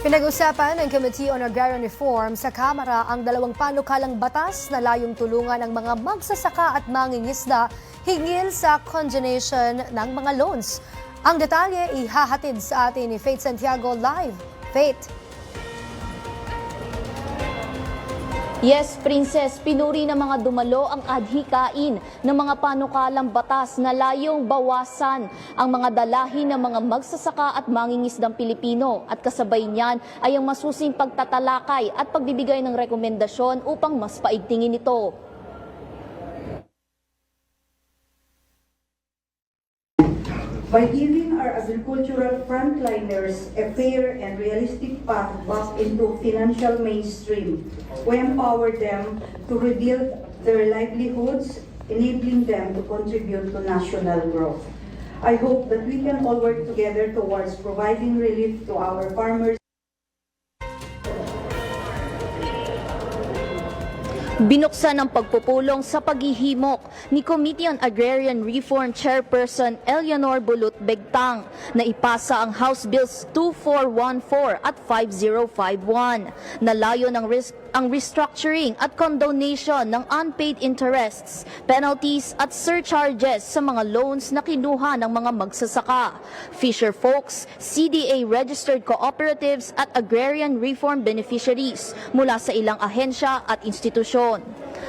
Pinag-usapan ng Committee on Agrarian Reform sa Kamara ang dalawang panukalang batas na layong tulungan ang mga magsasaka at mangingisda hinggil sa congelation ng mga loans. Ang detalye ihahatid sa atin ni Faith Santiago live. Faith. Yes, Princess, pinuri ng mga dumalo ang adhikain ng mga panukalang batas na layong bawasan ang mga dalahin ng mga magsasaka at mangingisdang Pilipino at kasabay niyan ay ang masusing pagtatalakay at pagbibigay ng rekomendasyon upang mas paigtingin ito. By giving our agricultural frontliners a fair and realistic path back into financial mainstream, we empower them to rebuild their livelihoods, enabling them to contribute to national growth. I hope that we can all work together towards providing relief to our farmers. Binuksan ang pagpupulong sa paghihimok ni Committee on Agrarian Reform Chairperson Eleanor Bulut Begtang na ipasa ang House Bills 2414 at 5051 na layo ng ang restructuring at condonation ng unpaid interests, penalties at surcharges sa mga loans na kinuha ng mga magsasaka, fisher folks, CDA registered cooperatives at agrarian reform beneficiaries mula sa ilang ahensya at institusyon.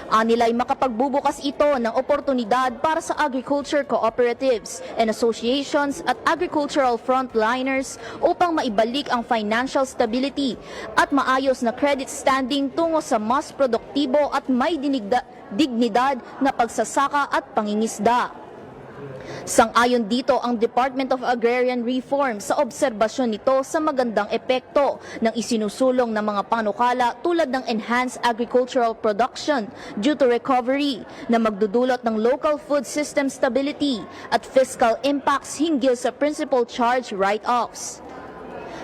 Anila'y makapagbubukas ito ng oportunidad para sa agriculture cooperatives and associations at agricultural frontliners upang maibalik ang financial stability at maayos na credit standing tungo sa mas produktibo at may dignidad na pagsasaka at pangingisda. Sang-ayon dito ang Department of Agrarian Reform sa obserbasyon nito sa magandang epekto ng isinusulong ng mga panukala tulad ng enhanced agricultural production due to recovery na magdudulot ng local food system stability at fiscal impacts hinggil sa principal charge write-offs.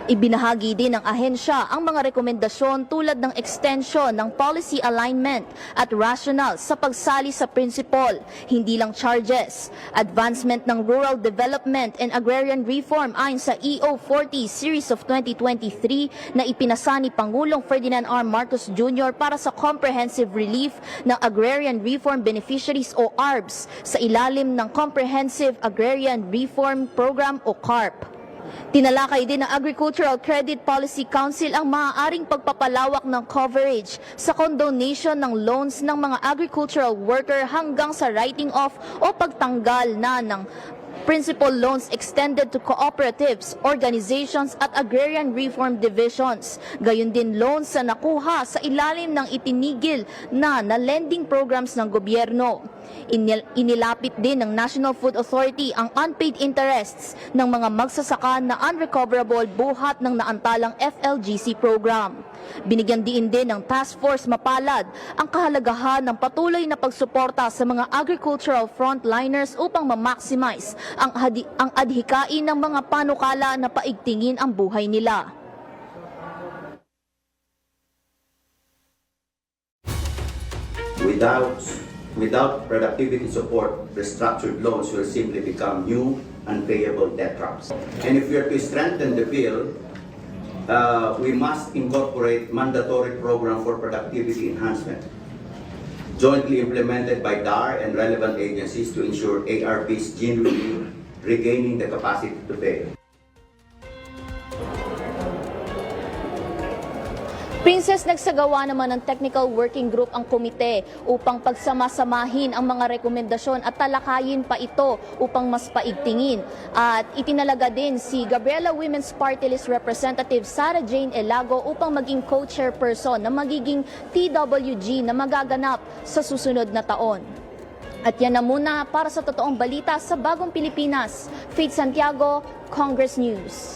Ibinahagi din ng ahensya ang mga rekomendasyon tulad ng extension ng policy alignment at rationale sa pagsali sa principle, hindi lang charges, advancement ng rural development and agrarian reform ayon sa EO 40 Series of 2023 na ipinasa ni Pangulong Ferdinand R. Marcos Jr. para sa comprehensive relief ng agrarian reform beneficiaries o ARBs sa ilalim ng Comprehensive Agrarian Reform Program o CARP. Tinalakay din ng Agricultural Credit Policy Council ang maaaring pagpapalawak ng coverage sa condonation ng loans ng mga agricultural worker hanggang sa writing off o pagtanggal na ng principal loans extended to cooperatives, organizations at agrarian reform divisions. Gayon din loans sa nakuha sa ilalim ng itinigil na lending programs ng gobyerno. Inilapit din ng National Food Authority ang unpaid interests ng mga magsasaka na unrecoverable buhat ng naantalang FLGC program. Binigyan din ng task force mapalad ang kahalagahan ng patuloy na pagsuporta sa mga agricultural frontliners upang ma-maximize ang adhikain ng mga panukala na paigtingin ang buhay nila. Without productivity support, restructured loans will simply become new unpayable debt traps. And if we are to strengthen the bill, we must incorporate mandatory program for productivity enhancement, jointly implemented by DAR and relevant agencies to ensure ARPs genuinely regaining the capacity to pay. Princess, nagsagawa naman ng technical working group ang komite upang pagsamasamahin ang mga rekomendasyon at talakayin pa ito upang mas paigtingin. At itinalaga din si Gabriela Women's Party List Representative Sara Jane Elago upang maging co-chairperson na magiging TWG na magaganap sa susunod na taon. At yan na muna para sa totoong balita sa Bagong Pilipinas. Faith Santiago, Congress News.